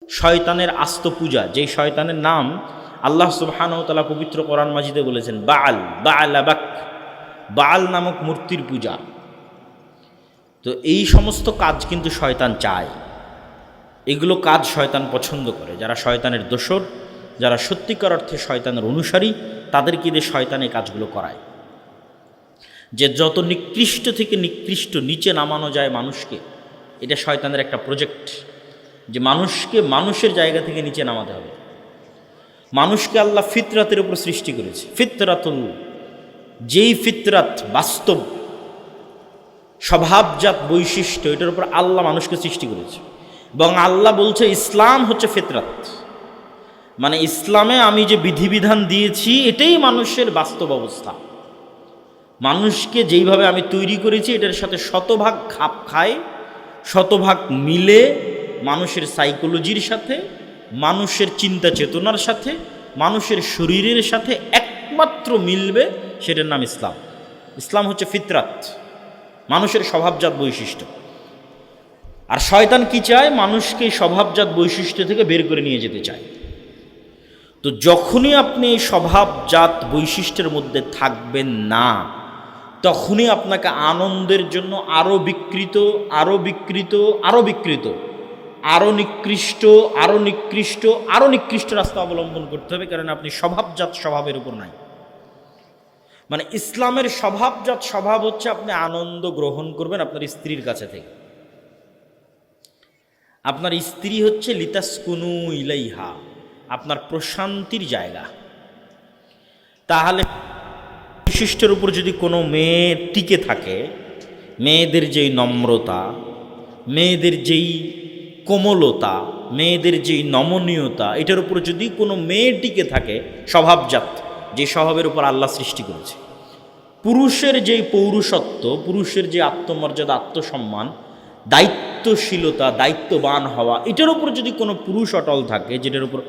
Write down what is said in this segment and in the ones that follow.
শয়তানের আস্ত পূজা, যেই শয়তানের নাম আল্লাহ সুবহানাহু ওয়া তাআলা পবিত্র কোরআন মাজিদে বলেছেন বাআল বাআল নামক মূর্তির পূজা। তো এই সমস্ত কাজ কিন্তু শয়তান চায়, এগুলো কাজ শয়তান পছন্দ করে। যারা শয়তানের দোসর, যারা সত্যিকার অর্থে শয়তানের অনুসারী, তাদেরকে দিয়ে শয়তান এই কাজগুলো করায়। যে যত নিকৃষ্ট থেকে নিকৃষ্ট নিচে নামানো যায় মানুষকে, এটা শয়তানের একটা প্রজেক্ট, যে মানুষকে মানুষের জায়গা থেকে নিচে নামাতে হবে। মানুষকে আল্লাহ ফিতরাতের উপর সৃষ্টি করেছে, ফিতরাতুল, যেই ফিতরাত বাস্তব স্বভাবজাত বৈশিষ্ট্য, এটার উপর আল্লাহ মানুষকে সৃষ্টি করেছে। এবং আল্লাহ বলছে ইসলাম হচ্ছে ফিতরাত, মানে ইসলামে আমি যে বিধিবিধান দিয়েছি এটাই মানুষের বাস্তব অবস্থা। মানুষকে যেইভাবে আমি তৈরি করেছি এটার সাথে শতভাগ খাপ খায়, শতভাগ মিলে, মানুষের সাইকোলজির সাথে, মানুষের চিন্তা চেতনার সাথে, মানুষের শরীরের সাথে একমাত্র মিলবে, সেটার নাম ইসলাম। ইসলাম হচ্ছে ফিতরাত, মানুষের স্বভাবজাত বৈশিষ্ট্য। আর শয়তান কি চায়? মানুষকে স্বভাবজাত বৈশিষ্ট্য থেকে বের করে নিয়ে যেতে চায়। তো যখনই আপনি এই স্বভাবজাত বৈশিষ্ট্যের মধ্যে থাকবেন না, তখনই আপনাকে আনন্দের জন্য আরও বিকৃত, আরও বিকৃত, আরও বিকৃত, আরও নিকৃষ্ট, আরও নিকৃষ্ট, আরও নিকৃষ্ট রাস্তা অবলম্বন করতে হবে, কারণ আপনি স্বভাবজাত স্বভাবের উপর নাই। মানে ইসলামের স্বভাবজাত স্বভাব হচ্ছে আপনি আনন্দ গ্রহণ করবেন আপনার স্ত্রীর কাছে থেকে। আপনার স্ত্রী হচ্ছে লিতাসকুনু ইলাইহা, আপনার প্রশান্তির জায়গা। তাহলে বৈশিষ্ট্যের উপর যদি কোনো মেয়ে টিকে থাকে, মেয়েদের যেই নম্রতা, মেয়েদের যেই কোমলতা, মেয়েদের যেই নমনীয়তা, এটার উপর যদি কোনো মেয়ে টিকে থাকে, স্বভাবজাত যে স্বভাবের উপর আল্লাহ সৃষ্টি করেছে, পুরুষের যেই পৌরুষত্ব, পুরুষের যে আত্মমর্যাদা, আত্মসম্মান, দায়িত্বশীলতা, দায়িত্ববান হওয়া, এটার উপর যদি কোনো পুরুষ অটল থাকে, যেটার উপর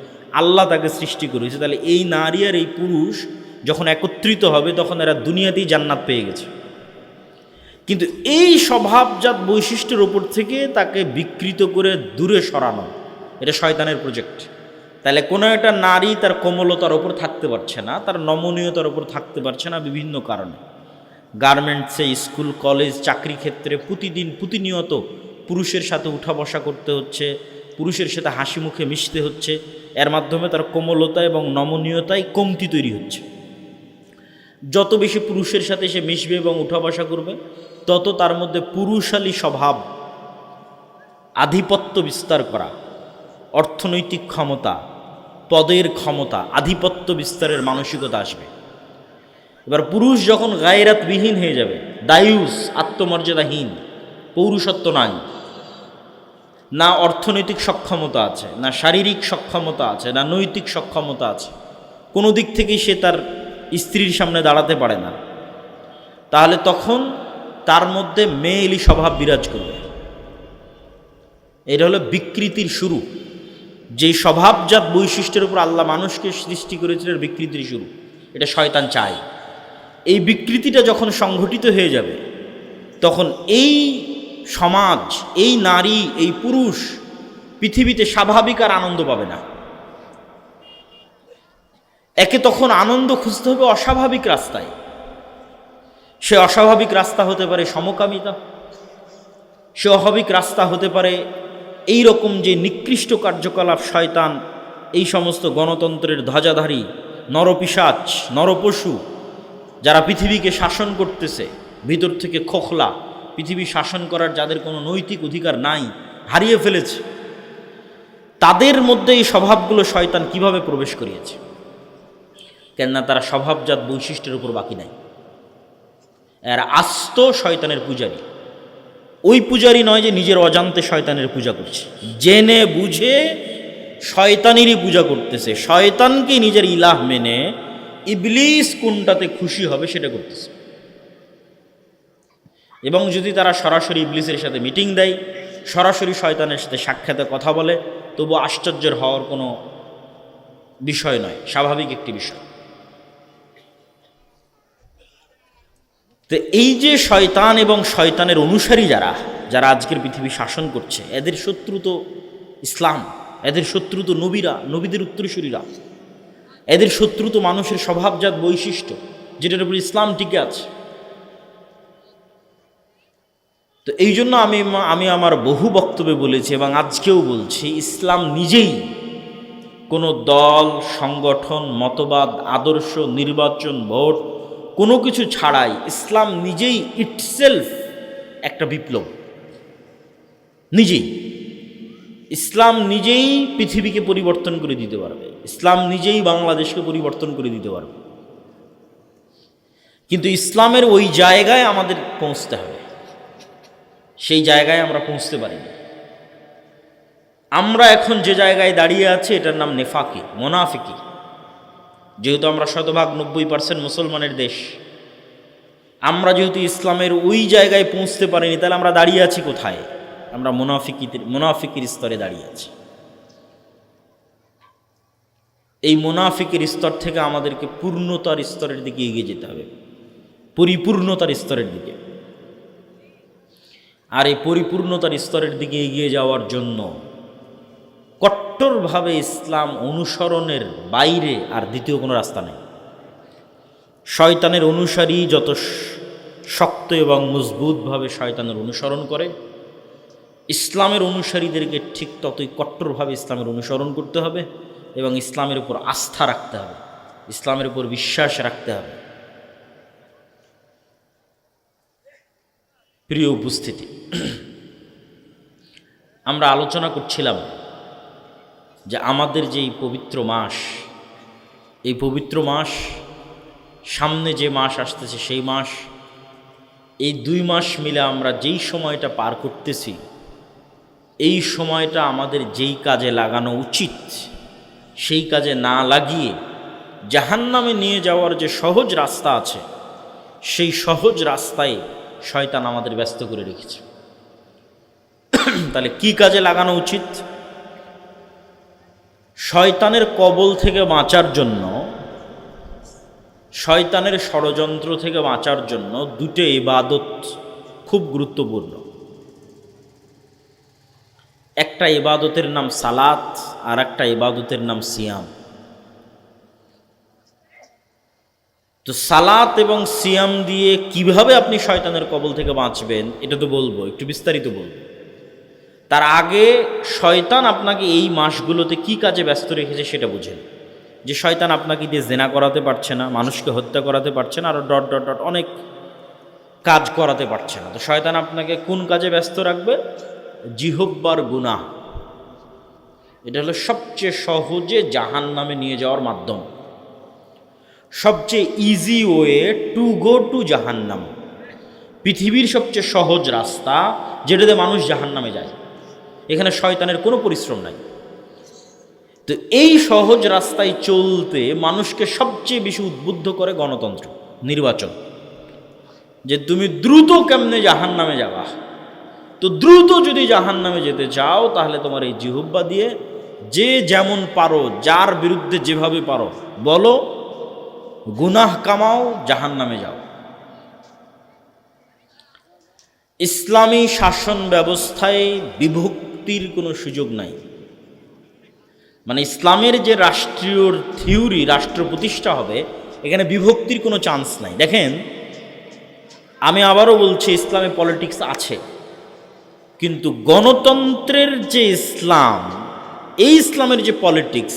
আল্লাহ তাকে সৃষ্টি করেছে, তাহলে এই নারী আর এই পুরুষ যখন একত্রিত হবে তখন এরা দুনিয়াতেই জান্নাত পেয়ে গেছে। কিন্তু এই স্বভাবজাত বৈশিষ্ট্যের ওপর থেকে তাকে বিকৃত করে দূরে সরানো, এটা শয়তানের প্রজেক্ট। তাহলে কোনো একটা নারী তার কোমলতার ওপর থাকতে পারছে না, তার নমনীয়তার ওপর থাকতে পারছে না বিভিন্ন কারণে। গার্মেন্টসে, স্কুল, কলেজ, চাকরি ক্ষেত্রে প্রতিনিয়ত পুরুষের সাথে উঠা বসা করতে হচ্ছে, পুরুষের সাথে হাসি মুখে মিশতে হচ্ছে, এর মাধ্যমে তার কোমলতা এবং নমনীয়তায় কমতি তৈরি হচ্ছে। যত বেশি পুরুষের সাথে সে মিশবে এবং উঠা বসা করবে, তত তার মধ্যে পুরুষালী স্বভাব, আধিপত্য বিস্তার করা, অর্থনৈতিক ক্ষমতা, পদের ক্ষমতা, আধিপত্য বিস্তারের মানসিকতা আসবে। এবার পুরুষ যখন গায়রাতবিহীন হয়ে যাবে, দায়ুস, আত্মমর্যাদাহীন, পৌরুষত্ব নাই, না অর্থনৈতিক সক্ষমতা আছে, না শারীরিক সক্ষমতা আছে, না নৈতিক সক্ষমতা আছে, কোনো দিক থেকেই সে তার স্ত্রীর সামনে দাঁড়াতে পারে না, তাহলে তখন তার মধ্যে মেয়েলি স্বভাব বিরাজ করবে। এটা হলো বিকৃতির শুরু। যেই স্বভাবজাত বৈশিষ্ট্যের উপর আল্লাহ মানুষকে সৃষ্টি করেছিলেন, বিকৃতির শুরু, এটা শয়তান চায়। এই বিকৃতিটা যখন সংঘটিত হয়ে যাবে, তখন এই সমাজ, এই নারী, এই পুরুষ পৃথিবীতে স্বাভাবিক আর আনন্দ পাবে না। একে তখন আনন্দ খুঁজতে হবে অস্বাভাবিক রাস্তায়। সে অস্বাভাবিক রাস্তা হতে পারে সমকামিতা, সে অস্বাভাবিক রাস্তা হতে পারে এই রকম যে নিকৃষ্ট কার্যকলাপ শয়তান, এই সমস্ত গণতন্ত্রের ধ্বজাধারী নরপিশাচ, নরপশু যারা পৃথিবীকে শাসন করতেছে, ভিতর থেকে খোখলা, পৃথিবী শাসন করার যাদের কোনো নৈতিক অধিকার নাই, হারিয়ে ফেলেছে, তাদের মধ্যে এই স্বভাবগুলো শয়তান কিভাবে প্রবেশ করিয়েছে? কেননা তারা স্বভাবজাত বৈশিষ্ট্যের উপর বাকি নাই। এরা আস্ত শয়তানের পূজারী। ওই পূজারী নয় যে নিজের অজান্তে শয়তানের পূজা করছে, জেনে বুঝে শয়তানেরই পূজা করতেছে, শয়তানকে নিজের ইলাহ মেনে ইবলিস কোনটাতে খুশি হবে সেটা করতেছে। এবং যদি তারা সরাসরি ইবলিসের সাথে মিটিং দেয়, সরাসরি শয়তানের সাথে সাক্ষাতে কথা বলে, তবু আশ্চর্যের হওয়ার কোনো বিষয় নয়, স্বাভাবিক একটি বিষয়। তো এই যে শয়তান এবং শয়তানের অনুসারী যারা যারা আজকের পৃথিবী শাসন করছে, এদের শত্রু তো ইসলাম। এদের শত্রু তো নবীরা, নবীদের উত্তরসূরিরা। এদের শত্রু তো মানুষের স্বভাবজাত বৈশিষ্ট্য, যেটার উপর ইসলাম টিকে আছে। তো এই জন্য আমি আমার বহু বক্তব্যে বলেছি এবং আজকেও বলছি, ইসলাম নিজেই কোনো দল, সংগঠন, মতবাদ, আদর্শ, নির্বাচন, ভোট কোনো কিছু ছাড়াই ইসলাম নিজেই ইটসেলফ একটা বিপ্লব। নিজেই ইসলাম নিজেই পৃথিবীকে পরিবর্তন করে দিতে পারবে, ইসলাম নিজেই বাংলাদেশকে পরিবর্তন করে দিতে পারবে। কিন্তু ইসলামের ওই জায়গায় আমাদের পৌঁছতে হবে, সেই জায়গায় আমরা পৌঁছতে পারিনি। আমরা এখন যে জায়গায় দাঁড়িয়ে আছি এটার নাম নেফাকি, মোনাফিকি। যেহেতু আমরা শতভাগ 90% মুসলমানের দেশ, আমরা যেহেতু ইসলামের ওই জায়গায় পৌঁছতে পারিনি, তাহলে আমরা দাঁড়িয়ে আছি কোথায়? আমরা মোনাফিকির স্তরে দাঁড়িয়ে আছি। এই মোনাফিকের স্তর থেকে আমাদেরকে পূর্ণতার স্তরের দিকে এগিয়ে যেতে হবে, পরিপূর্ণতার স্তরের দিকে। আর এই পরিপূর্ণতার স্তরের দিকে এগিয়ে যাওয়ার জন্য কট্টরভাবে ইসলাম অনুসরণের বাইরে আর দ্বিতীয় কোনো রাস্তা নেই। শয়তানের অনুসারী যত শক্ত এবং মজবুতভাবে শয়তানের অনুসরণ করে, ইসলামের অনুসারীদেরকে ঠিক ততই কট্টরভাবে ইসলামের অনুসরণ করতে হবে এবং ইসলামের উপর আস্থা রাখতে হবে, ইসলামের উপর বিশ্বাস রাখতে হবে। প্রিয় উপস্থিতি, আমরা আলোচনা করছিলাম যে আমাদের যে এই পবিত্র মাস, এই পবিত্র মাস, সামনে যে মাস আসতেছে সেই মাস, এই 2 মাস মিলে আমরা যেই সময়টা পার করতেছি, এই সময়টা আমাদের যেই কাজে লাগানো উচিত সেই কাজে না লাগিয়ে জাহান্নামে নিয়ে যাওয়ার যে সহজ রাস্তা আছে, সেই সহজ রাস্তায় শয়তান আমাদের ব্যস্ত করে রেখেছে। তাহলে কি কাজে লাগানো উচিত? শয়তানের কবল থেকে বাঁচার জন্য, শয়তানের ষড়যন্ত্র থেকে বাঁচার জন্য 2টি ইবাদত খুব গুরুত্বপূর্ণ। একটা ইবাদতের নাম সালাত, আর একটা ইবাদতের নাম সিয়াম। তো সালাত এবং সিয়াম দিয়ে কিভাবে আপনি শয়তানের কবল থেকে বাঁচবেন এটা তো বলবো, একটু বিস্তারিত বলবো। তার আগে শয়তান আপনাকে এই মাসগুলোতে কি কাজে ব্যস্ত রেখেছে সেটা বুঝেন। যে শয়তান আপনাকে দিয়ে জেনা করাতে পারছে না, মানুষকে হত্যা করাতে পারছে না, আর ডট ডট ডট অনেক কাজ করাতে পারছে না। তো শয়তান আপনাকে কোন কাজে ব্যস্ত রাখবে? জিহব্বার গুনাহ। এটা হলো সবচেয়ে সহজে জাহান্নামে নিয়ে যাওয়ার মাধ্যম, সবচেয়ে easy way to go to জাহান্নাম। পৃথিবীর সবচেয়ে সহজ রাস্তা যেটাতে মানুষ জাহান্নামে যায়, এখানে শয়তানের কোনো পরিশ্রম নাই। তো এই সহজ রাস্তায় চলতে মানুষকে সবচেয়ে বেশি উদ্বুদ্ধ করে গণতন্ত্র, নির্বাচন। যে তুমি দ্রুত কেমনে জাহান্নামে যাবা। তো দ্রুত যদি জাহান্নামে যেতে চাও তাহলে তোমার এই জিহ্বা দিয়ে যে যেমন পারো, যার বিরুদ্ধে যেভাবে পারো বলো, গুনাহ কামাও, জাহান্নামে যাও। ইসলামী শাসন ব্যবস্থায় বিভক্তির কোনো সুযোগ নাই। মানে ইসলামের যে রাষ্ট্রীয় থিওরি, রাষ্ট্র প্রতিষ্ঠা হবে, এখানে বিভক্তির কোনো চান্স নাই। দেখেন, আমি আবারও বলছি, ইসলামে পলিটিক্স আছে, কিন্তু গণতন্ত্রের যে ইসলাম, এই ইসলামের যে পলিটিক্স,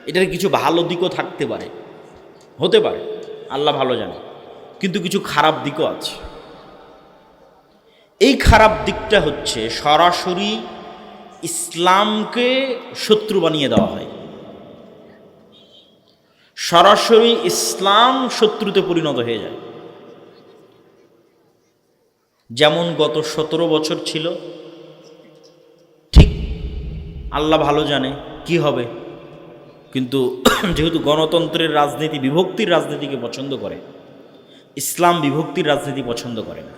এটার কিছু ভালো দিকও থাকতে পারে, হতে পারে, আল্লাহ ভালো জানে, কিন্তু কিছু খারাপ দিকও আছে। এই খারাপ দিকটা হচ্ছে সরাসরি ইসলামকে শত্রু বানিয়ে দেওয়া হয়, সরাসরি ইসলাম শত্রুতে পরিণত হয়ে যায়। যেমন গত 17 বছর ছিল, ঠিক আল্লাহ ভালো জানে কি হবে, কিন্তু যেহেতু গণতন্ত্রের রাজনীতি বিভক্তির রাজনীতিকে পছন্দ করে, ইসলাম বিভক্তির রাজনীতি পছন্দ করে না।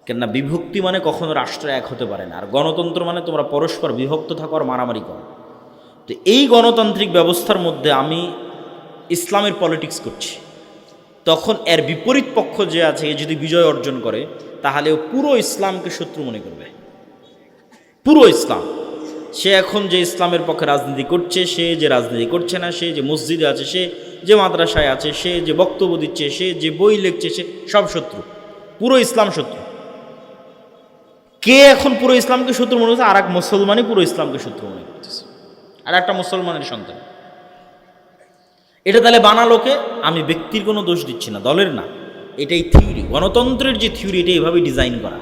কেননা বিভক্তি মানে কখনো রাষ্ট্র এক হতে পারে না, আর গণতন্ত্র মানে তোমরা পরস্পর বিভক্ত থাকো আর মারামারি করো। তো এই গণতান্ত্রিক ব্যবস্থার মধ্যে আমি ইসলামের পলিটিক্স করছি, তখন এর বিপরীত পক্ষ যে আছে, এ যদি বিজয় অর্জন করে তাহলে ও পুরো ইসলামকে শত্রু মনে করবে, পুরো ইসলাম। সে এখন যে ইসলামের পক্ষে রাজনীতি করছে, সে যে রাজনীতি করছে না, সে যে মসজিদে আছে, সে যে মাদ্রাসায় আছে, সে যে বক্তব্য দিচ্ছে, সে যে বই লিখছে, সে সব শত্রু, পুরো ইসলাম শত্রু। কে এখন পুরো ইসলামকে শত্রু মনে করছে? আর এক মুসলমানই পুরো ইসলামকে শত্রু মনে করতেছে, আর একটা মুসলমানের সন্তান। এটা তাহলে বানালোকে, আমি ব্যক্তির কোনো দোষ দিচ্ছি না, দলের না, এটাই থিওরি, গণতন্ত্রের যে থিওরি, এটা এইভাবেই ডিজাইন করা।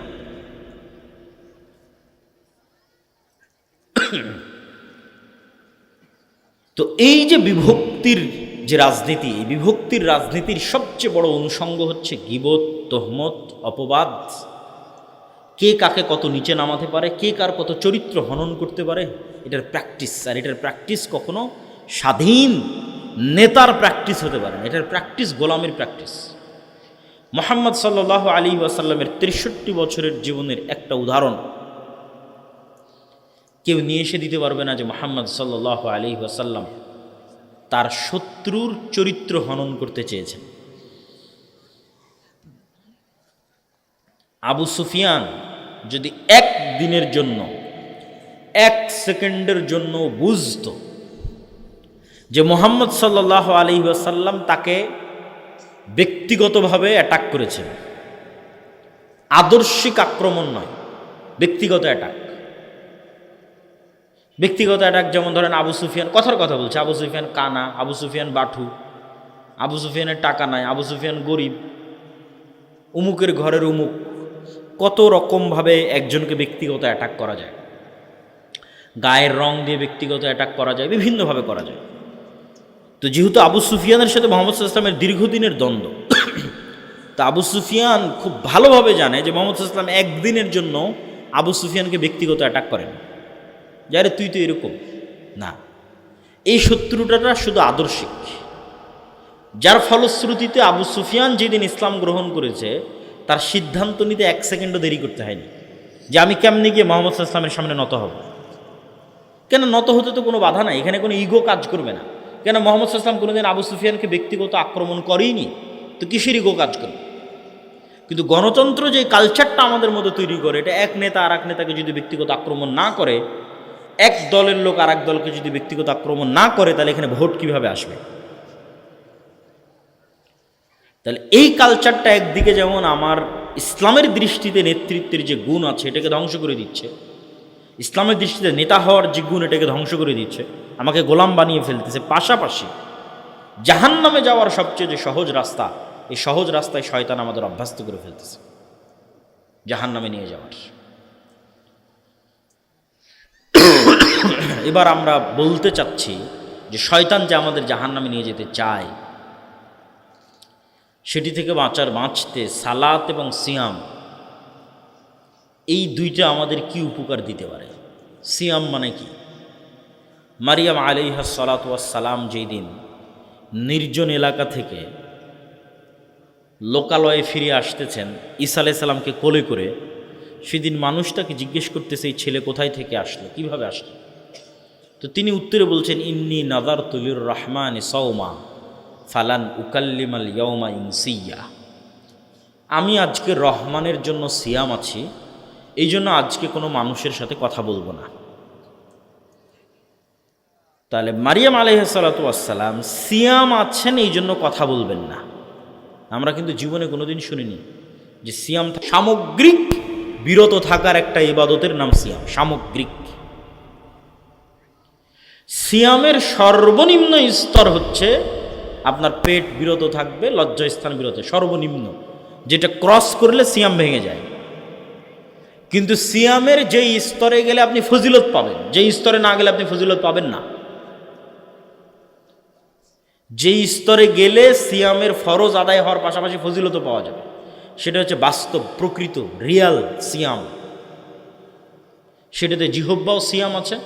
তো এই যে বিভক্তির যে রাজনীতি, এই বিভক্তির রাজনীতির সবচেয়ে বড় অনুষঙ্গ হচ্ছে গীবত, তহমত, অপবাদ। কে কাকে কত নিচে নামাতে পারে, কে কার কত চরিত্র হনন করতে পারে, এটার প্র্যাকটিস। আর এটার প্র্যাকটিস কখনো স্বাধীন নেতার প্র্যাকটিস হতে পারে না, এটার প্র্যাকটিস গোলামের প্র্যাকটিস। মুহাম্মদ সাল্লাল্লাহু আলাইহি ওয়াসাল্লামের 63 বছরের জীবনের একটা উদাহরণ কেউ নিয়ে এসে দিতে পারবে না যে মুহাম্মদ সাল্লাল্লাহু আলাইহি ওয়াসাল্লাম তার শত্রুর চরিত্র হনন করতে চেয়েছেন। আবু সুফিয়ান যদি এক দিনের জন্য, এক সেকেন্ডের জন্য বুঝতো যে মুহাম্মদ সাল্লাল্লাহু আলাইহি ওয়াসাল্লাম তাকে ব্যক্তিগতভাবে অ্যাটাক করেছেন, আদর্শিক আক্রমণ নয়, ব্যক্তিগত অ্যাটাক। ব্যক্তিগত অ্যাটাক যেমন ধরেন আবু সুফিয়ান কথার কথা বলছে, আবু সুফিয়ান কানা, আবু সুফিয়ান বাঠু, আবু সুফিয়ানের টাকা নাই, আবু সুফিয়ান গরিব, উমুকের ঘরের উমুক, কত রকমভাবে একজনকে ব্যক্তিগত অ্যাটাক করা যায়। গায়ের রং দিয়ে ব্যক্তিগত অ্যাটাক করা যায়, বিভিন্নভাবে করা যায়। তো যেহেতু আবু সুফিয়ানের সাথে মোহাম্মদ সাল্লাল্লাহু আলাইহি ওয়াসাল্লামের দীর্ঘদিনের দ্বন্দ্ব, তা আবু সুফিয়ান খুব ভালোভাবে জানে যে মোহাম্মদ সাল্লাল্লাহু আলাইহি ওয়াসাল্লাম একদিনের জন্য আবু সুফিয়ানকে ব্যক্তিগত অ্যাটাক করেন, যারে তুই তো এরকম না। এই শত্রুতাটা শুধু আদর্শিক, যার ফলশ্রুতিতে আবু সুফিয়ান যেদিন ইসলাম গ্রহণ করেছে তার সিদ্ধান্ত নিতে এক সেকেন্ডও দেরি করতে হয়নি যে আমি কেমনি গিয়ে মোহাম্মদ সাল্লাল্লাহু আলাইহি ওয়াসাল্লামের সামনে নত হব। কেন নত হতে তো কোনো বাধা নাই, এখানে কোনো ইগো কাজ করবে না। কেন মোহাম্মদ সাল্লাল্লাহু আলাইহি ওয়াসাল্লাম কোনোদিন আবু সুফিয়ানকে ব্যক্তিগত আক্রমণ করেইনি, তো কিসের ইগো কাজ করবে? কিন্তু গণতন্ত্র যে কালচারটা আমাদের মধ্যে তৈরি করে, এটা এক নেতা আর এক নেতাকে যদি ব্যক্তিগত আক্রমণ না করে, এক দলের লোক আর এক দলকে যদি ব্যক্তিগত আক্রমণ না করে, তাহলে এখানে ভোট কিভাবে আসবে? তাহলে এই কালচারটা একদিকে যেমন আমার ইসলামের দৃষ্টিতে নেতৃত্বের যে গুণ আছে এটাকে ধ্বংস করে দিচ্ছে, ইসলামের দৃষ্টিতে নেতা হওয়ার যে গুণ এটাকে ধ্বংস করে দিচ্ছে, আমাকে গোলাম বানিয়ে ফেলতেছে। পাশাপাশি জাহান্নামে যাওয়ার সবচেয়ে যে সহজ রাস্তা, এই সহজ রাস্তায় শয়তান আমাদের অভ্যস্ত করে ফেলতেছে জাহান্নামে নিয়ে যাওয়ার। এবার আমরা বলতে চাচ্ছি যে শয়তান যে আমাদের জাহান্নামে নিয়ে যেতে চায়, সেটি থেকে বাঁচতে সালাত এবং সিয়াম, এই দুইটা আমাদের কি উপকার দিতে পারে? সিয়াম মানে কি? মারিয়াম আলাইহিস সালাতু ওয়াস সালাম যেই দিন নির্জন এলাকা থেকে লোকালয়ে ফিরে আসতেছেন ঈসা আলাইহিস সালামকে কোলে করে, সেদিন মানুষ তাকে জিজ্ঞেস করতেছে এই ছেলে কোথায় থেকে আসলো, কিভাবে আসলো? তো তিনি উত্তরে বলছেন, ইন্নী নাযারতু লির রহমানি সাওমা ফালান উকাল্লিমাল ইয়াওমা ইনসিয়া। আমি আজকে রহমানের জন্য সিয়াম আছি, এই জন্য আজকে কোনো মানুষের সাথে কথা বলবো না। তাহলে মারিয়াম আলাইহিস সালাতু ওয়াস সালাম সিয়াম আছেন, এই জন্য কথা বলবেন না। আমরা কিন্তু জীবনে কোনোদিন শুনিনি যে সিয়াম সামগ্রিক বিরত থাকার একটা ইবাদতের নাম সিয়াম, সামগ্রিক। সিয়ামের সর্বনিম্ন স্তর হচ্ছে আপনার পেট বিরত থাকবে, লজ্জাস্থান বিরত, সর্বনিম্ন, যেটা ক্রস করলে সিয়াম ভেঙে যায়। কিন্তু সিয়ামের যেই স্তরে গেলে আপনি ফজিলত পাবেন, যেই স্তরে না গেলে আপনি ফজিলত পাবেন না। যেই স্তরে গেলে সিয়ামের ফরজ আদায় হওয়ার পাশাপাশি ফজিলতও পাওয়া যাবে, সেটা হচ্ছে বাস্তব, প্রকৃত, রিয়াল সিয়াম। সেটাতে জিহব্বাও সিয়াম আছে,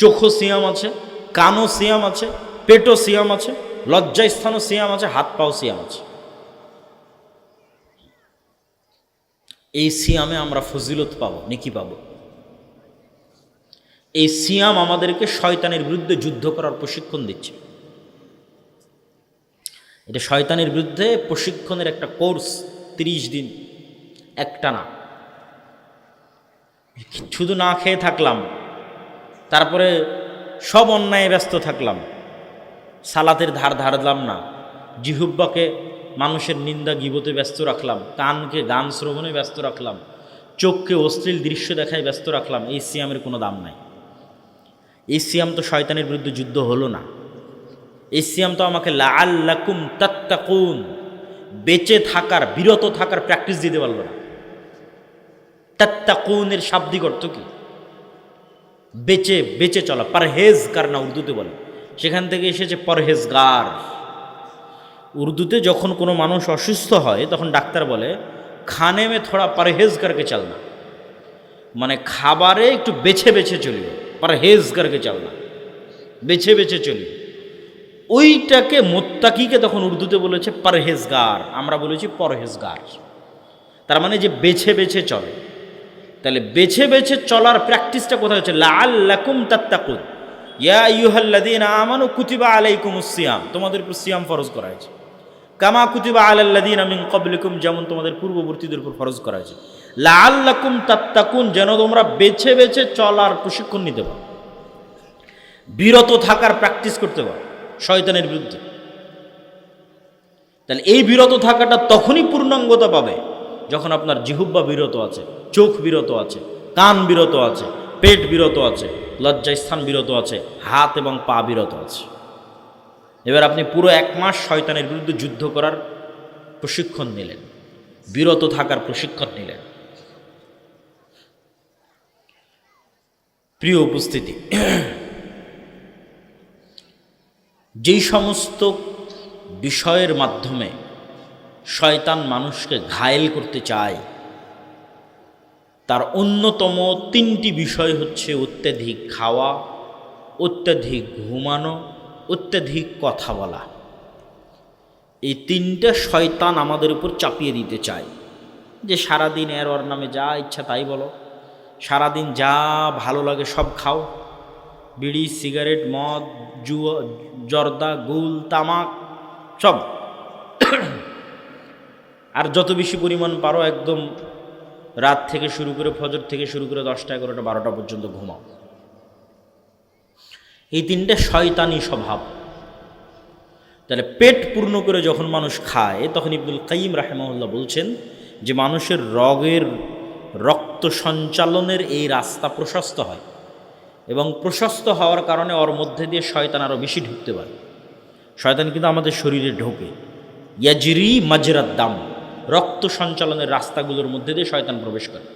চোখও সিয়াম আছে, কানও সিয়াম আছে, পেটও সিয়াম আছে, লজ্জাস্থানও সিয়াম আছে, হাত পাও সিয়াম আছে। এই সিয়ামে আমরা ফজিলত পাবো, নেকি পাবো। এই সিয়াম আমাদেরকে শয়তানের বিরুদ্ধে যুদ্ধ করার প্রশিক্ষণ দিচ্ছে। এটা শয়তানের বিরুদ্ধে প্রশিক্ষণের একটা কোর্স, 30 দিন একটানা। শুধু না খেয়ে থাকলাম, তারপরে সব অন্যায় ব্যস্ত থাকলাম, সালাতের ধার ধারলাম না, জিহুব্বাকে মানুষের নিন্দা গীবতে ব্যস্ত রাখলাম, কানকে গান শ্রবণে ব্যস্ত রাখলাম, চোখকে অশ্লীল দৃশ্য দেখায় ব্যস্ত রাখলাম, এই সিয়ামের কোনো দাম নাই। এই সিয়াম তো শয়তানের বিরুদ্ধে যুদ্ধ হলো না। এই সিয়াম তো আমাকে লাআল্লাকুম তাত্তাকুন, বেঁচে থাকার, বিরত থাকার প্র্যাকটিস দিতে পারল না। তাত্তাকুনের শাব্দিক অর্থ কি? বেঁচে বেঁচে চলা, পারহেজগার না উর্দুতে বলে, সেখান থেকে এসেছে পরহেজগার। উর্দুতে যখন কোনো মানুষ অসুস্থ হয় তখন ডাক্তার বলে খানে মে থোড়া পরহেজ করকে চলনা, মানে খাবারে একটু বেছে বেছে চলিও, পরহেজ করকে চলনা, বেছে বেছে চলিও। ওইটাকে মোত্তাকিকে তখন উর্দুতে বলেছে পরহেজগার, আমরা বলেছি পরহেজগার। তার মানে যে বেছে বেছে চলে। তাহলে বেছে বেছে চলার প্র্যাকটিসটা কোথায় হচ্ছে? লাআল্লাকুম তাত্তাকুন, ইয়া আইয়ুহাল্লাযীনা আমানু কুতিবা আলাইকুমুস সিয়াম, তোমাদের উপর সিয়াম ফরজ করা হয়েছে। কামা কুতিবা আলাল্লাযীনা মিন ক্বাবলিকুম, যেমন তোমাদের পূর্ববর্তীদের উপর ফরজ করা হয়েছে। লাআল্লাকুম তাত্তাকুন, যেন তোমরা বেছে বেছে চলার প্রশিক্ষণ নিতে পারো, বিরত থাকার প্র্যাকটিস করতে পারো শয়তানের বিরুদ্ধে। তাহলে এই বিরত থাকাটা তখনই পূর্ণাঙ্গতা পাবে যখন আপনার জিহুব্বা বিরত আছে, চোখ বিরত আছে, কান বিরত আছে, পেট বিরত আছে, লজ্জাস্থান বিরত আছে, হাত এবং পা বিরত আছে। এবার আপনি পুরো 1 মাস শয়তানের বিরুদ্ধে যুদ্ধ করার প্রশিক্ষণ নিলেন, বিরত থাকার প্রশিক্ষণ নিলেন। প্রিয় উপস্থিতি, যেই সমস্ত বিষয়ের মাধ্যমে শয়তান মানুষকে ঘায়েল করতে চায় তার অন্যতম 3টি বিষয় হচ্ছে অত্যাধিক খাওয়া, অত্যাধিক ঘুমানো, অত্যাধিক কথা বলা। এই 3টে শয়তান আমাদের উপর চাপিয়ে দিতে চায়, যে সারাদিন এর ওর নামে যা ইচ্ছা তাই বলো, সারাদিন যা ভালো লাগে সব খাও, বিড়ি, সিগারেট, মদ, জুয়া, জর্দা, গুল, তামাক সব, আর যত বেশি পরিমাণ পারো একদম রাত থেকে শুরু করে, ফজর থেকে শুরু করে 10টা, 11টা, 12টা পর্যন্ত ঘুমাও। এই 3টে শয়তানি স্বভাব। তাহলে পেট পূর্ণ করে যখন মানুষ খায় তখন ইবনুল কাইয়িম রাহিমাহুল্লাহ বলছেন যে মানুষের রক্ত সঞ্চালনের এই রাস্তা প্রশস্ত হয়, এবং প্রশস্ত হওয়ার কারণে ওর মধ্যে দিয়ে শয়তান আরও বেশি ঢুকতে পারে। শয়তান কিন্তু আমাদের শরীরে ঢোকে, ইয়াজরি মাজরাদ দাম, রক্ত সঞ্চালনের রাস্তাগুলোর মধ্যে দিয়ে শয়তান প্রবেশ করে।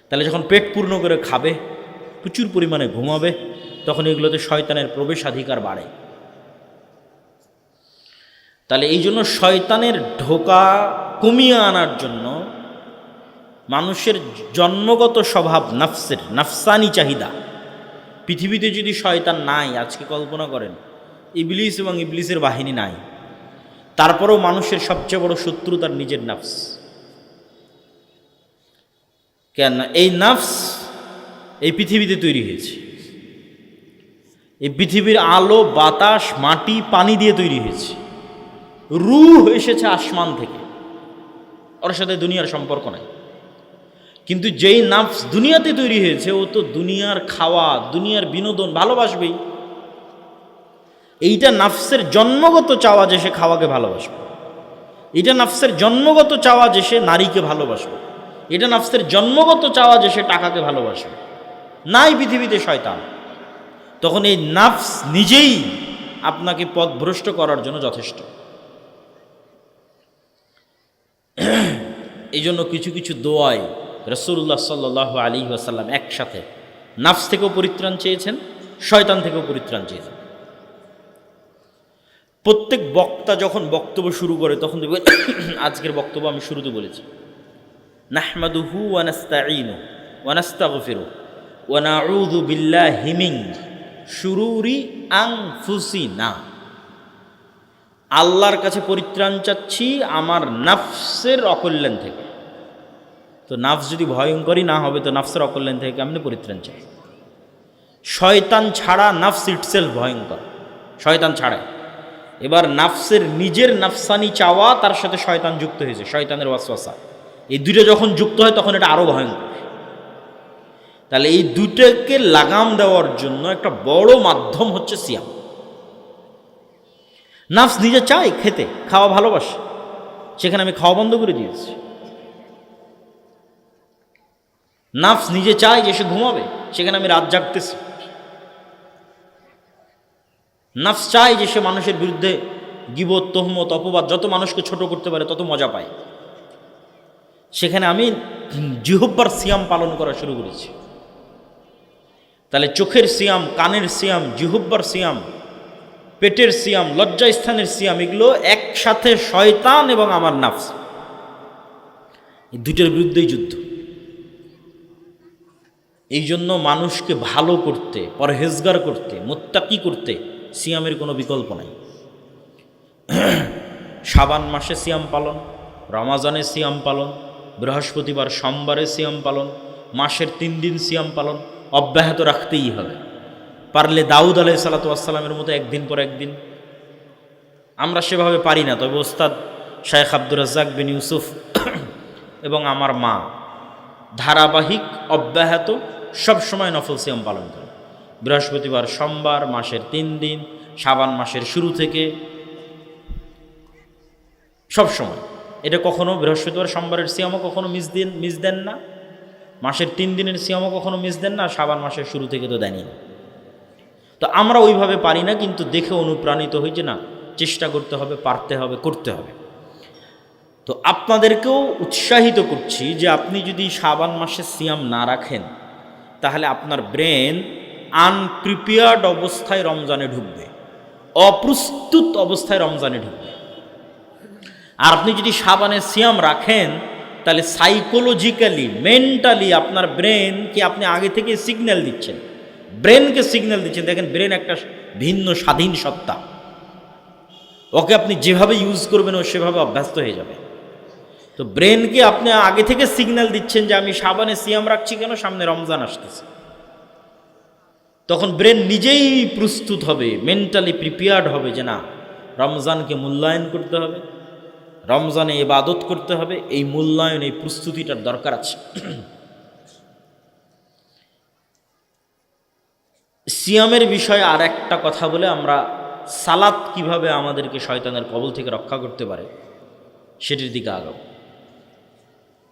তাহলে যখন পেট পূর্ণ করে খাবে, প্রচুর পরিমাণে ঘুমাবে, তখন এগুলোতে শয়তানের প্রবেশাধিকার বাড়ে। তাহলে এই জন্য শয়তানের ঢোকা কমিয়ে আনার জন্য মানুষের জন্মগত স্বভাব, নাফসানি চাহিদা, পৃথিবীতে যদি শয়তান নাই, আজকে কল্পনা করেন ইবলিস এবং ইবলিসের বাহিনী নাই, তারপরেও মানুষের সবচেয়ে বড় শত্রু তার নিজের নাফস। কেন? এই নাফস এই পৃথিবীতে তৈরি হয়েছে, এই পৃথিবীর আলো, বাতাস, মাটি, পানি দিয়ে তৈরি হয়েছে। রূহ এসেছে আসমান থেকে, ওর সাথে দুনিয়ার সম্পর্ক নাই। কিন্তু যেই নাফস দুনিয়াতে তৈরি হয়েছে, ও তো দুনিয়ার খাওয়া, দুনিয়ার বিনোদন ভালোবাসবেই। এইটা নাফসের জন্মগত চাওয়া যে সে খাওয়াকে ভালোবাসবে, এটা নাফসের জন্মগত চাওয়া যে সে নারীকে ভালোবাসবে, এটা নাফসের জন্মগত চাওয়া যে সে টাকাকে ভালোবাসবে। নাই পৃথিবীতে শয়তান, তখন এই নাফস নিজেই আপনাকে পথভ্রষ্ট করার জন্য যথেষ্ট। এই জন্য কিছু কিছু দোয়ায় রাসূলুল্লাহ সাল্লাল্লাহু আলাইহি ওয়াসাল্লাম একসাথে নাফস থেকেও পরিত্রাণ চেয়েছেন, শয়তান থেকেও পরিত্রাণ চেয়েছেন। প্রত্যেক বক্তা যখন বক্তব্য শুরু করে তখন দেখবেন, আজকের বক্তব্য আমি শুরুতে বলেছি, নাহমাদুহু ওয়া নাস্তাঈনুহু ওয়া নাস্তাগফিরুহু ওয়া নাউযু বিল্লাহি মিন শুরুরি আনফুসিনা। আল্লাহর কাছে পরিত্রাণ চাচ্ছি আমার নাফসের অকল্যাণ থেকে। তো নাফস যদি ভয়ঙ্করই না হবে তো নাফসের অকল্যাণ থেকে কেমনে পরিত্রাণ চাই? শয়তান ছাড়া নাফস ইটসেলফ ভয়ঙ্কর, শয়তান ছাড়া। এবার নাফসের নিজের নাফসানি চাওয়া, তার সাথে শয়তান যুক্ত হয়েছে, শয়তানের ওয়াসওয়াসা, এই দুটো যখন যুক্ত হয় তখন এটা আরও ভয়ঙ্কর। তাহলে এই দুটাকে লাগাম দেওয়ার জন্য একটা বড় মাধ্যম হচ্ছে সিয়াম। নাফস নিজে চায় খেতে, খাওয়া ভালোবাসে, সেখানে আমি খাওয়া বন্ধ করে দিয়েছি। নাফস নিজে চায় যে সে ঘুমাবে, সেখানে আমি রাত জাগতেছি। নাফস চায় যে সে মানুষের বিরুদ্ধে গীবত, তহমত, অপবাদ, যত মানুষকে ছোট করতে পারে তত মজা পায়, সেখানে আমি জিহ্বার সিয়াম পালন করা শুরু করেছি। তাহলে চোখের সিয়াম, কানের সিয়াম, জিহ্বার সিয়াম, পেটের সিয়াম, লজ্জাস্থানের সিয়াম, এগুলো একসাথে শয়তান এবং আমার নাফস, এই দুটোর বিরুদ্ধেই যুদ্ধ। এই জন্য মানুষকে ভালো করতে, পরহেজগার করতে, মুত্তাকি করতে সিয়ামের কোনো বিকল্প নাই। শাবান মাসে সিয়াম পালন, রমাজানে সিয়াম পালন, বৃহস্পতিবার সোমবারে সিয়াম পালন, মাসের 3 দিন সিয়াম পালন অব্যাহত রাখতেই হবে। পারলে দাউদ আলাইহিস সালাতু ওয়াস সালামের মতো একদিন পর একদিন। আমরা সেভাবে পারি না, তবে ওস্তাদ শায়েখ আব্দুর রাজ্জাক বিন ইউসুফ এবং আমার মা ধারাবাহিক অব্যাহত সবসময় নফল সিয়াম পালন করে। বৃহস্পতিবার সোমবার, মাসের 3 দিন, শাবান মাসের শুরু থেকে সব সময়। এটা কখনো বৃহস্পতিবার সোমবারের সিয়ামও কখনো মিস দেন না, মাসের 3 দিনের সিয়ামও কখনো মিস দেন না, শাবান মাসের শুরু থেকে তো দেনই না। তো আমরা ওইভাবে পারি না, কিন্তু দেখে অনুপ্রাণিত হই যে না, চেষ্টা করতে হবে, পারতে হবে, করতে হবে। তো আপনাদেরকেও উৎসাহিত করছি যে আপনি যদি শাবান মাসে সিয়াম না রাখেন, তাহলে আপনার ব্রেন আনপ্রিপেয়ার্ড অবস্থায় রমজানে ঢুকবে, অপ্রস্তুত অবস্থায় রমজানে ঢুকবে। আর আপনি যদি শাবানে সিয়াম রাখেন, তাহলে সাইকোলজিক্যালি, মেন্টালি আপনার ব্রেনকে আপনি আগে থেকে সিগন্যাল দিচ্ছেন, ব্রেনকে সিগন্যাল দিচ্ছেন। দেখেন, ব্রেন একটা ভিন্ন স্বাধীন সত্তা, ওকে আপনি যেভাবে ইউজ করবেন ও সেভাবে অভ্যস্ত হয়ে যাবে। তো ব্রেনকে আপনি আগে থেকে সিগন্যাল দিচ্ছেন যে আমি শাবানে সিয়াম রাখছি কেন, সামনে রমজান আসতেছে। তখন ব্রেন নিজেই প্রস্তুত হবে, মেন্টালি প্রিপেয়ার্ড হবে যে না, রমজানকে মূল্যায়ন করতে হবে, রমজানে ইবাদত করতে হবে, এই মূল্যায়ন, এই প্রস্তুতিটার দরকার আছে। সিয়ামের বিষয়ে আর একটা কথা বলে আমরা সালাত কিভাবে আমাদেরকে শয়তানের কবল থেকে রক্ষা করতে পারে সেটির দিকে আগাবো।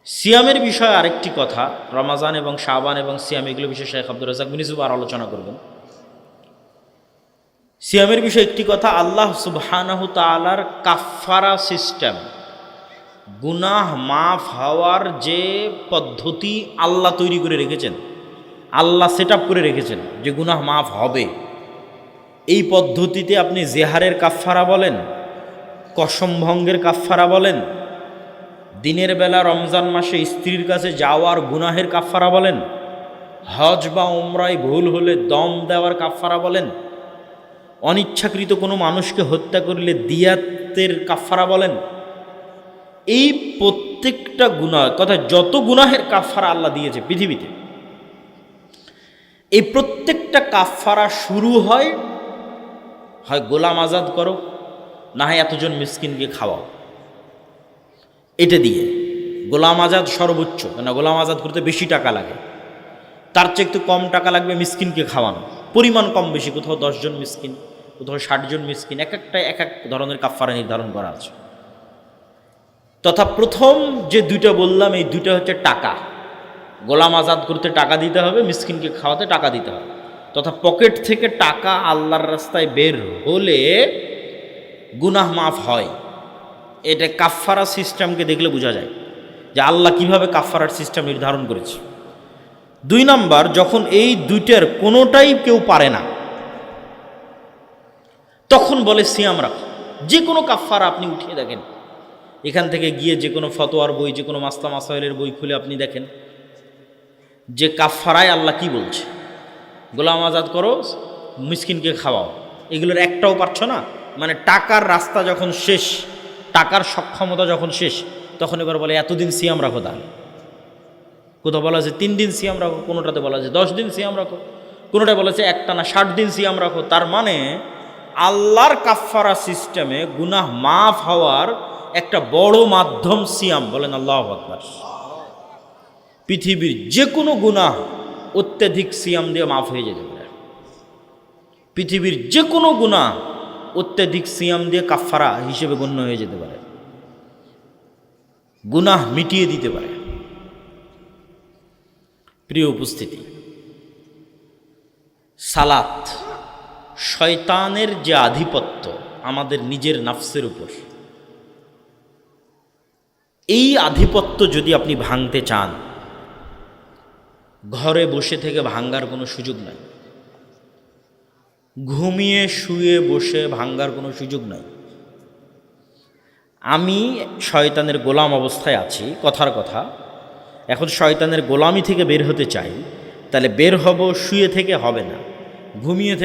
সিয়ামের বিষয়ে আরেকটি কথা, রমাজান এবং শাবান এবং সিয়াম, এগুলো বিষয়ে শেখ আব্দুর রাজ্জাক বিন ইউসুফ আর আলোচনা করবেন। সিয়ামের বিষয়ে একটি কথা, আল্লাহ সুবহানাহু তাআলার কাফফারা সিস্টেম, গুনাহ মাফ হওয়ার যে পদ্ধতি আল্লাহ তৈরি করে রেখেছেন, আল্লাহ সেট আপ করে রেখেছেন যে গুনাহ মাফ হবে। এই পদ্ধতিতে আপনি জেহারের কাফফারা বলেন, কসম ভঙ্গের কাফফারা বলেন, দিনের বেলা রমজান মাসে স্ত্রীর কাছে যাওয়ার গুনাহের কাফফারা বলেন, হজ বা উমরায় ভুল হলে দম দেওয়ার কাফফারা বলেন, অনিচ্ছাকৃত কোনো মানুষকে হত্যা করলে দিয়াতের কাফফারা বলেন, এই প্রত্যেকটা গুনাহ, কথা যত গুনাহের কাফফারা আল্লাহ দিয়েছে পৃথিবীতে, এই প্রত্যেকটা কাফফারা শুরু হয় গোলাম আজাদ করো, না হয় এতজন মিসকিনকে খাওয়াও। এটা দিয়ে গোলাম আজাদ সর্বোচ্চ, না গোলাম আজাদ করতে বেশি টাকা লাগে, তার চেয়ে একটু কম টাকা লাগবে মিসকিনকে খাওয়ানো, পরিমাণ কম বেশি, কোথাও 10 জন মিসকিন, কোথাও 60 জন মিসকিন, এক একটা এক এক ধরনের কাফফারা নির্ধারণ করা আছে। তথা প্রথম যে দুইটা বললাম, এই দুইটা হচ্ছে টাকা, গোলাম আজাদ করতে টাকা দিতে হবে, মিসকিনকে খাওয়াতে টাকা দিতে হবে। তথা পকেট থেকে টাকা আল্লাহর রাস্তায় বের হলে গুনাহ মাফ হয়। এটা কাফফারা সিস্টেমকে দেখলে বোঝা যায় যে আল্লাহ কিভাবে কাফফারার সিস্টেম নির্ধারণ করেছে। 2 নাম্বার, যখন এই দুইটার কোনোটাই কেউ পারে না, তখন বলে সিয়াম রাখো। যে কোনো কাফফারা আপনি উঠিয়ে দেখেন, এখান থেকে গিয়ে যে কোনো ফতোয়ার বই, যে কোনো মাসলা মাসাইলের বই খুলে আপনি দেখেন যে কাফফারায় আল্লাহ কি বলছে, গোলাম আজাদ করো, মিসকিনকে খাওয়াও, এগুলোর একটাও পারছ না। মানে টাকার রাস্তা যখন শেষ, টাকার সক্ষমতা যখন শেষ, তখন এবার বলে এতদিন সিয়াম রাখো। তাহলে কোথাও বলা আছে 3 দিন সিয়াম রাখো, কোনোটাতে বলা আছে 10 দিন সিয়াম রাখো, কোনোটায় বলা আছে একটানা 60 দিন সিয়াম রাখো। তার মানে আল্লাহর কাফফারা সিস্টেমে গুনাহ মাফ হওয়ার একটা বড় মাধ্যম সিয়াম। বলেন আল্লাহু আকবার। পৃথিবীর যে কোনো গুনাহ অত্যাধিক সিয়াম দিয়ে মাফ হয়ে যেতে পারে। পৃথিবীর যে কোনো গুনাহ অত্যাধিক সিয়াম দিয়ে কাফারা হিসেবে গণ্য হয়ে যেতে পারে, গুনাহ মিটিয়ে দিতে পারে। প্রিয় উপস্থিতি, সালাত শয়তানের যে আধিপত্য আমাদের নিজের নাফসের উপর, এই আধিপত্য যদি আপনি ভাঙতে চান, ঘরে বসে থেকে ভাঙ্গার কোনো সুযোগ নাই, ঘুমিয়ে শুয়ে বসে ভাঙ্গার কোনো সুযোগ নাই। আমি শয়তানের গোলাম অবস্থায় আছি, কথার কথা, এখন শয়তানের গোলামি থেকে বের হতে চাই, তাহলে বের হব শুয়ে থেকে হবে না, ঘুমিয়ে থেকে